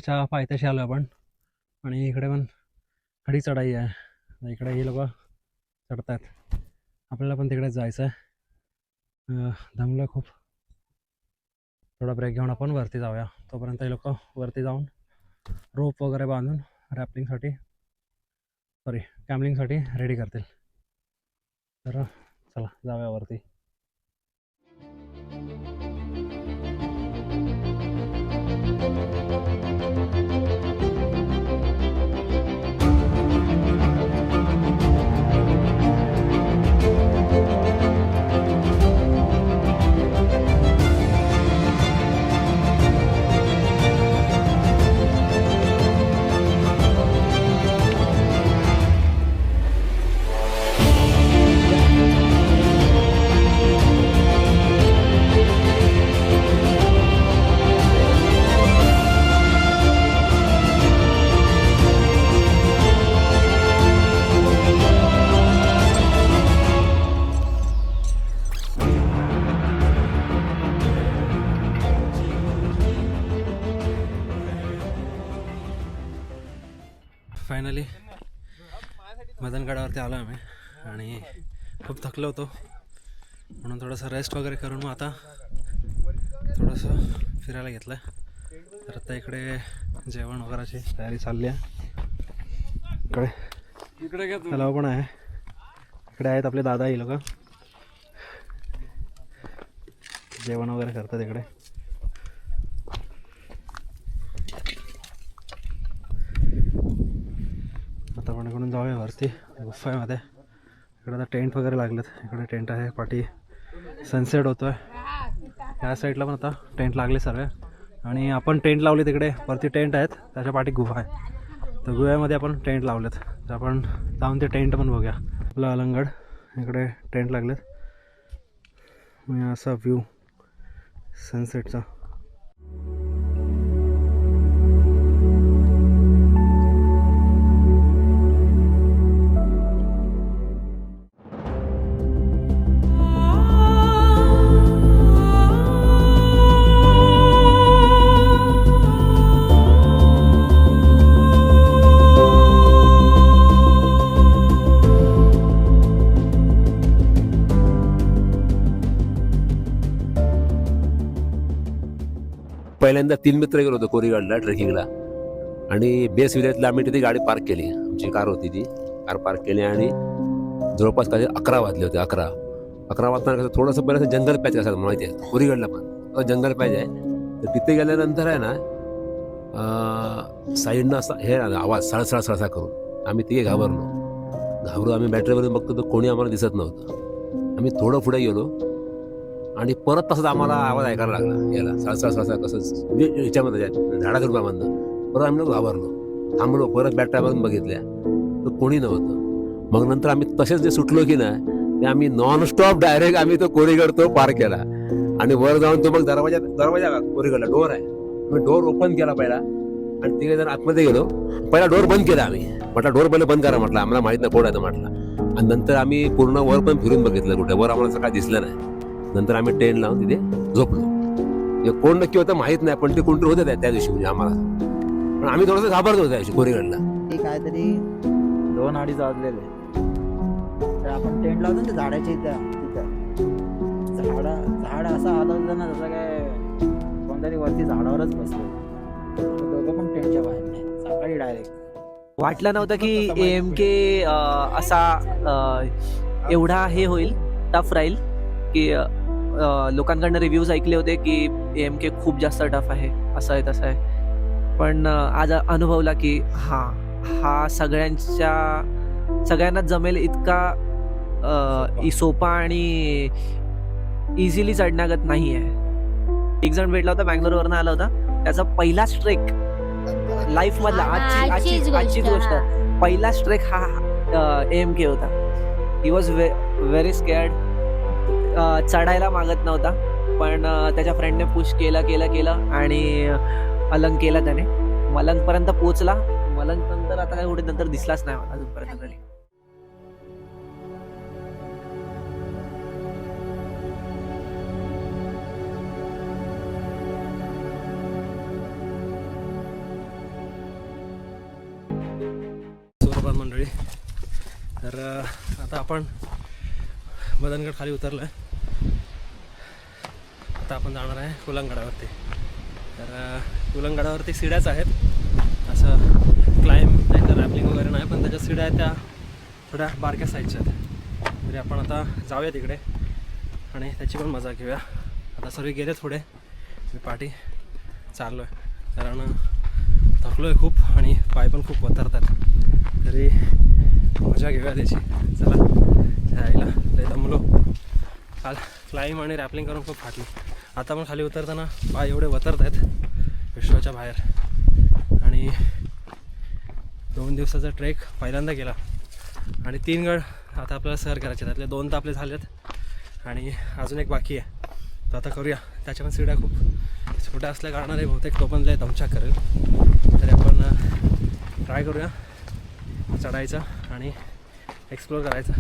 धनगडच्या पायथ्याशी आलो आपण आणि इकडे पण खडी चढाई आहे. इकडे हे लोक चढतात, आपल्याला पण तिकडेच जायचं आहे. दमलं खूप. थोडा ब्रेक घेऊन आपण वरती जाऊया. तोपर्यंत हे लोक वरती जाऊन रोप वगैरे बांधून कॅम्लिंगसाठी रेडी करतील. तर चला जाऊया वरती. फायनली मदनगडावरती आलो आम्ही आणि खूप थकलो होतो, म्हणून थोडंसं रेस्ट वगैरे करून मग आता थोडंसं फिरायला घेतलं. तर आता इकडे जेवण वगैरेची तयारी चालली आहे. इकडे तलाव पण आहे. इकडे आहेत आपले दादा, ही लोक जेवण वगैरे करतात इकडे. आता आपण इकडून जाऊया वरती गुफामध्ये. इकडे आता टेंट वगैरे लागलेत. इकडे टेंट आहे, पाठी सनसेट होतो आहे. ह्या साईडला पण आता टेंट लागले सर्व. आणि आपण टेंट लावले तिकडे वरती टेंट आहेत, त्याच्या पाठी गुहा आहे. तर गुह्यामध्ये आपण टेंट लावलेत. तर आपण जाऊन ते टेंट पण बघूया. आपलं अलंगड इकडे टेंट लागलेत आणि असा व्ह्यू सनसेटचा. पहिल्यांदा 3 मित्र गेलो होतो कोरीगडला ट्रेकिंगला. आणि बेस विलेजला आम्ही तिथे गाडी पार्क केली. आमची कार होती, ती कार पार्क केली आणि जवळपास काही 11 वाजले होते. 11 वाजताना कसं थोडंसं बरंच जंगल पॅच असं माहिती आहे कोरीगडला पण जंगल पॅच आहे. तर तिथे गेल्यानंतर आहे ना साईडनं असा हे आवाज सळसळा करून आम्ही तिघे घाबरून आम्ही बॅटरीवरून बघतो तर कोणी आम्हाला दिसत नव्हतं. आम्ही थोडं पुढे गेलो आणि परत तसंच आम्हाला आवाज ऐकायला लागला याला सळसळ कसं याच्यामध्ये झाडाझुडपामधनं. परत आम्ही घाबरलो, थांबलो, परत बॅटऱ्यामधून बघितल्या तर कोणी नव्हतं. मग नंतर आम्ही तसेच जे सुटलो की ना ते आम्ही नॉनस्टॉप डायरेक्ट आम्ही तो कोरीगड तो पार केला. आणि वर जाऊन तो मग दरवाजा कोरीगडला डोर आहे, आम्ही डोर ओपन केला पहिला आणि तिकडे जर आतमध्ये गेलो. पहिला डोर बंद केला आम्ही, म्हटलं डोर पहिलं बंद करा, म्हटलं आम्हाला माहित नाही कोण आहे म्हटलं. आणि नंतर आम्ही पूर्ण वर पण फिरून बघितलं, कुठे वर आम्हाला काय दिसलं नाही. नंतर आम्ही टेंट लावून तिथे झोपलो. कोण नक्की होतं माहित नाही, पण ते कोणतरी होते त्या दिवशी म्हणजे आम्हाला. पण आम्ही थोडंसं घाबरत होतो त्या दिवशी कोरीगडला. काहीतरी 2-2:30 वाजलेले. तर आपण टेंट लावतो ना झाडाच्या तिथं झाड असं हलवलं ना जसं काय कोणतरी वरती झाडावरच बसलो. दोघं पण टेंटच्या बाहेर नाही. सकाळी डायरेक्ट वाटलं नव्हतं की AMK असा एवढा हे होईल, टफ राहील. की लोकांकडनं रिव्ह्यूज ऐकले होते की AMK खूप जास्त टफ आहे, असं आहे तसं आहे. पण आज अनुभवला की हा सगळ्यांनाच जमेल इतका सोपा आणि इझिली चढण्यागत नाही आहे. एक जण भेटला होता, बँगलोरवरनं आला होता. त्याचा पहिलाच ट्रेक लाईफ मधला आजचीच गोष्ट पहिलाच ट्रेक हा AMK होता. He was very scared. चढायला मागत नव्हता, पण त्याच्या फ्रेंडने पुश केलं आणि अलंग केला त्याने. मलंगपर्यंत पोहोचला. मलंग नंतर आता काही कुठे नंतर दिसलाच नाही मला अजूनपर्यंत तरी. सुप्रभात मंडळी. तर आता आपण मदनगड खाली उतरलो आहे. आता आपण जाणार आहे कुलंगडावरती. तर कुलंगडावरती सिड्याच आहेत, असं क्लाइंब नाही तर रॅपलिंग वगैरे नाही, पण त्याच्या सिड्या आहेत त्या थोड्या बारक्या साईजच्या आहेत. तरी आपण आता जाऊया तिकडे आणि त्याची पण मजा घेऊया. आता सर्व गेले थोडे, मी पाठी चाललो आहे कारण थकलो आहे खूप आणि पाय पण खूप वतरतात. तरी मजा घेऊया त्याची. चला जायला लय दमलो. काल क्लाइंब आणि रॅपलिंग करून खूप फाटली. आता पण खाली उतरताना पाय एवढे वतरत आहेत विश्वाच्या बाहेर. आणि 2 दिवसाचा ट्रेक पहिल्यांदा केला आणि 3 गड आता आपल्याला सर करायचे. त्यातले 2 तर आपले झालेत आणि अजून एक बाकी आहे. तर आता करूया. त्याच्या पण सीड्या खूप छोट्या असल्या कारणाने बहुतेक तो पण लय दमछाक करेल. तरी आपण ट्राय करूया चढायचं आणि एक्सप्लोअर करायचं.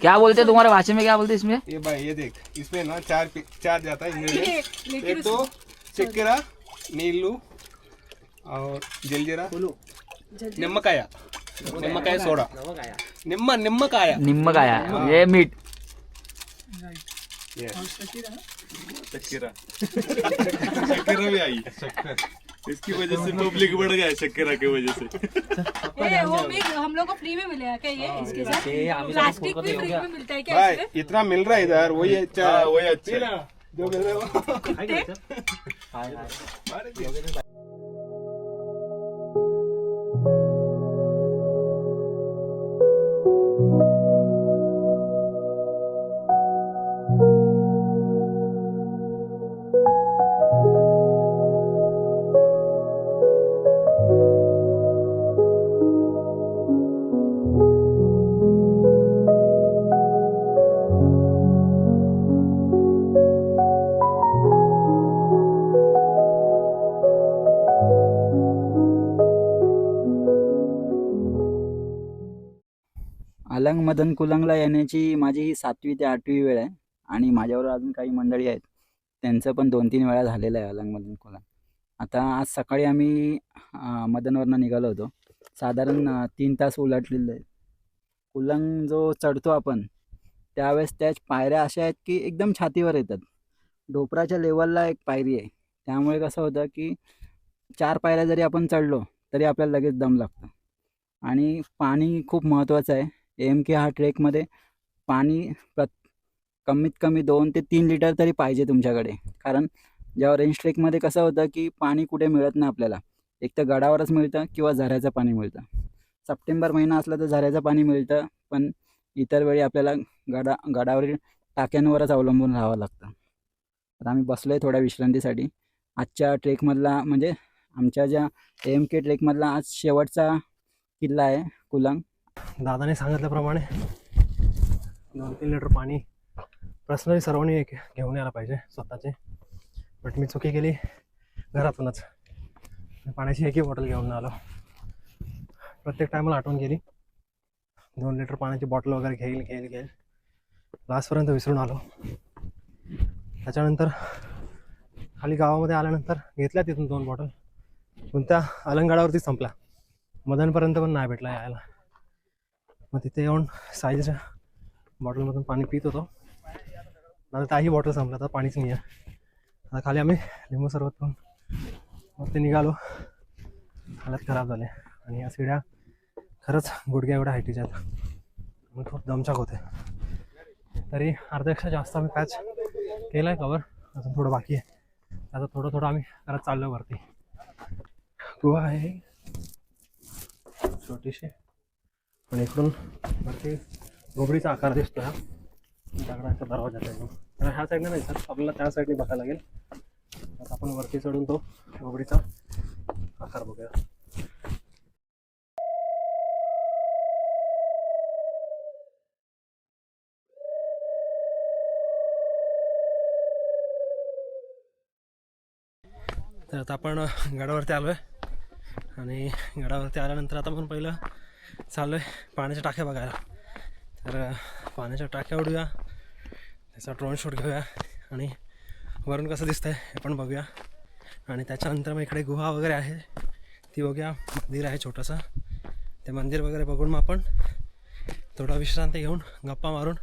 क्या बोलते तुम्हारे भाषा में, क्या बोलते इसमें? ये भाई ये देख, इसमें ना चार जाता है इंग्रेडिएंट. एक तो चक्केरा, नीलू और जलजीरा, निम्मकाय सोडा, निम्मकाय निम्मकाया, ये मीठ. शक्करा भी आई. इसकी वजह से पब्लिक बढ़ गया है शक्करा की वजह से. वो भी हम लोग को फ्री में मिलेगा क्या ये? इसके साथ प्लास्टिक भी फ्री में मिलता है क्या भाई इसमें? इतना मिल रहा है इधर, वही अच्छा वही अच्छा जो मिल रहा है वो. अलंग मदन कुलंगला येण्याची माझी ही 7वी ते 8वी वेळ आहे आणि माझ्याबरोबर अजून काही मंडळी आहेत, त्यांचं पण 2-3 वेळा झालेलं आहे अलंग मदन कुलंग. आता आज सकाळी आम्ही मदनवरनं निघालो होतो. साधारण 3 तास उलटलेले आहेत. कुलंग जो चढतो आपण त्यावेळेस त्याच पायऱ्या अशा आहेत की एकदम छातीवर येतात. ढोपराच्या लेवलला एक पायरी आहे, त्यामुळे कसं होतं की 4 पायऱ्या जरी आपण चढलो तरी आपल्याला लगेच दम लागतं. आणि पाणी खूप महत्त्वाचं आहे. AMK हा ट्रेकमध्ये पाणी कमीत कमी 2 ते 3 लिटर तरी पाहिजे तुमच्याकडे. कारण जेव्हा रेंज ट्रेकमध्ये कसं होतं की पाणी कुठे मिळत नाही आपल्याला. एक तर गडावरच मिळतं किंवा झऱ्याचं पाणी मिळतं. सप्टेंबर महिना असला तर झऱ्याचं पाणी मिळतं, पण इतर वेळी आपल्याला गडावरील टाक्यांवरच अवलंबून राहावं लागतं. आता आम्ही बसलो आहे थोड्या विश्रांतीसाठी. आजच्या ट्रेकमधला म्हणजे आमच्या ज्या AMK ट्रेकमधला आज शेवटचा किल्ला आहे कुलंग. दादाने सांगितल्याप्रमाणे 2-3 लिटर पाणी पर्सनली सर्वांनी घेऊन यायला पाहिजे स्वतःचे. बट मी चुकी केली घरातूनच. पाण्याची एकही बॉटल घेऊन आलो. प्रत्येक टायमाला आठवण गेली 2 लिटर पाण्याची बॉटल वगैरे घेईल लास्टपर्यंत विसरून आलो. त्याच्यानंतर खाली गावामध्ये आल्यानंतर घेतल्या तिथून 2 बॉटल, पण त्या अलंगडावरती संपला. मदनपर्यंत पण नाही भेटला यायला. मग तिथे येऊन साईजच्या बॉटलमधून पाणी पित होतो. आता त्याही बॉटल संपल्या, तर पाणीच नाही आहे. आता खाली आम्ही लिंबू सरबत पण वरती निघालो. हालत खराब झाले आणि या सिड्या खरंच गुडघ्या एवढ्या हायटीच्या आहेत. मग खूप दमछाक होते. तरी अर्ध्यापेक्षा जास्त आम्ही पॅच केलं आहे कवर. अजून थोडं बाकी आहे. आता थोडं थोडं आम्ही करत चाललो वरती. गुहा आहे छोटीशी पण इकडून वरती गोबडीचा आकार दिसतो हा दगडाचा दरवाजा आहे. तर ह्या साईडने नाही सर, आपल्याला त्या साईडने बघायला लागेल. आता आपण वरती चढून तो गोबडीचा आकार बघूया. तर आता आपण गडावरती आलो आहे आणि गडावरती आल्यानंतर आता आपण पहिलं चाललो आहे पाण्याच्या टाक्या बघायला. तर पाण्याच्या टाक्या उडूया, त्याचा ड्रोन शूट घेऊया आणि वरून कसं दिसतं आहे हे पण बघूया. आणि त्याच्यानंतर मग इकडे गुहा वगैरे आहे ती बघूया. मंदिर आहे छोटंसं, ते मंदिर वगैरे बघून मग आपण थोडा विश्रांती घेऊन गप्पा मारून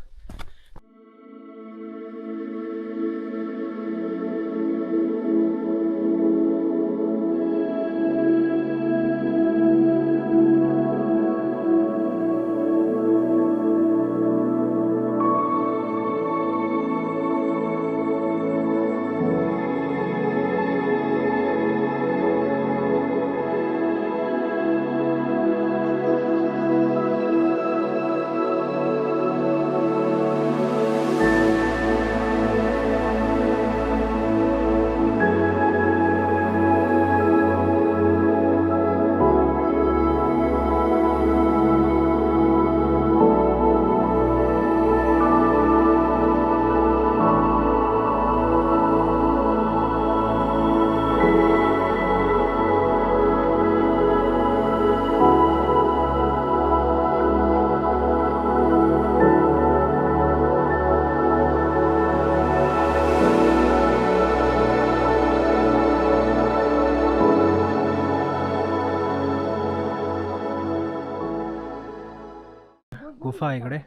गुफा आहे इकडे.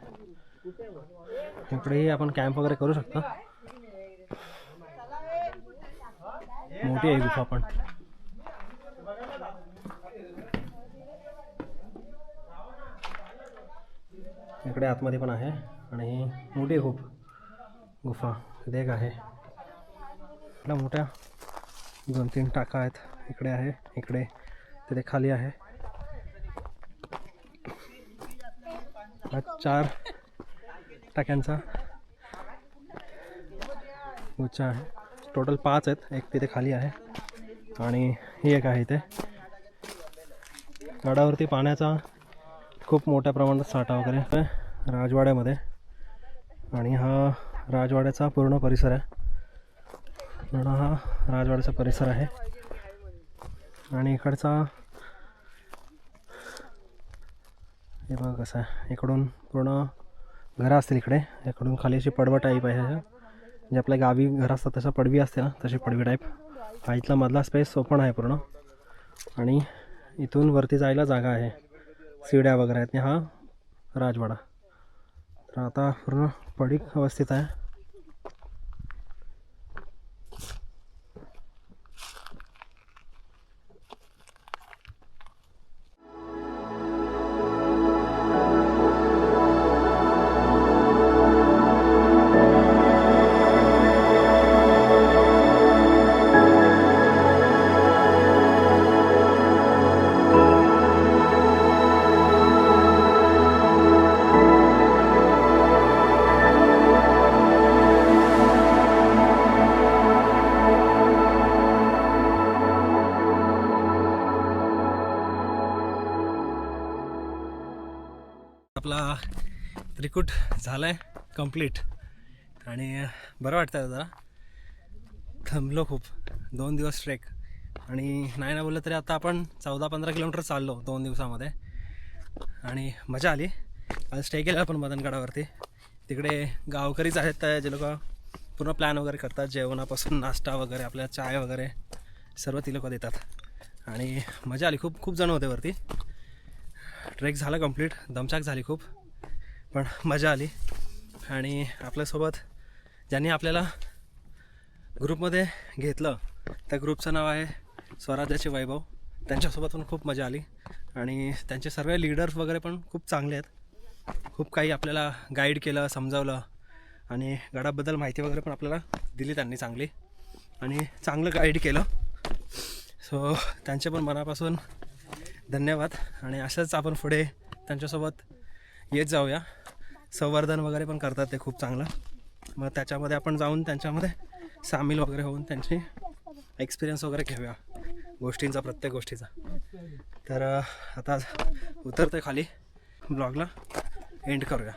इकडेही आपण कॅम्प वगैरे करू शकतो. मोठी आहे गुफा पण. इकडे आतमध्ये पण आहे आणि मोठी आहे खूप गुफा. देख आहे इकडे मोठ्या 2-3 टाका आहेत. इकडे आहे, इकडे, तिथे खाली आहे. 4 टाक्यांचा गुच्छा आहे. टोटल 5 आहेत. एक तिथे खाली आहे आणि ही एक आहे इथे. गडावरती पाण्याचा खूप मोठ्या प्रमाणात साठा वगैरे आहे राजवाड्यामध्ये. आणि हा राजवाड्याचा पूर्ण परिसर आहे. पूर्ण हा राजवाड्याचा परिसर आहे. आणि इकडचा हे बघा कसं आहे. इकडून पूर्ण घरं असतील इकडे. इकडून खाली अशी पडवं टाईप आहे, जे आपल्या गावी घरं असतात तसं पडवी असते ना, तशी पडवी टाईप. हा इथला मधला स्पेस ओपन आहे पूर्ण. आणि इथून वरती जायला जागा आहे, सीड्या वगैरे आहेत. हा राजवाडा तर आता पूर्ण पडीक अवस्थित आहे. आपला त्रिकूट झाला आहे कंप्लीट आणि बरं वाटतं आहे. जरा थांबलो खूप 2 दिवस ट्रेक. आणि नाही ना बोललं तरी आता आपण 14-15 किलोमीटर चाललो 2 दिवसामध्ये. आणि मजा आली. आज स्टे केला आपण मदनगडावरती. तिकडे गावकरीच आहेत जे लोक पूर्ण प्लॅन वगैरे करतात. जेवणापासून नाश्ता वगैरे, आपल्या चाय वगैरे सर्व ती लोक देतात. आणि मजा आली. खूप खूप जण होते वरती. ट्रेक झाला कंप्लीट. दमछाक झाली खूप, पण मजा आली. आणि आपल्यासोबत ज्यांनी आपल्याला ग्रुपमध्ये घेतलं त्या ग्रुपचं नाव आहे स्वराज्याचे वैभव. त्यांच्यासोबत पण खूप मजा आली आणि त्यांचे सर्व लीडर्स वगैरे पण खूप चांगले आहेत. खूप काही आपल्याला गाईड केलं, समजावलं आणि गडाबद्दल माहिती वगैरे पण आपल्याला दिली त्यांनी चांगली आणि चांगलं गाईड केलं. सो त्यांचे पण मनापासून धन्यवाद आणि असंच आपण पुढे त्यांच्यासोबत येत जाऊया. संवर्धन वगैरे पण करतात ते खूप चांगलं. मग त्याच्यामध्ये आपण जाऊन त्यांच्यामध्ये सामील वगैरे होऊन त्यांची एक्सपिरियन्स वगैरे घेऊया गोष्टींचा, प्रत्येक गोष्टीचा. तर आता उतरतोय खाली, ब्लॉगला एंड करूया.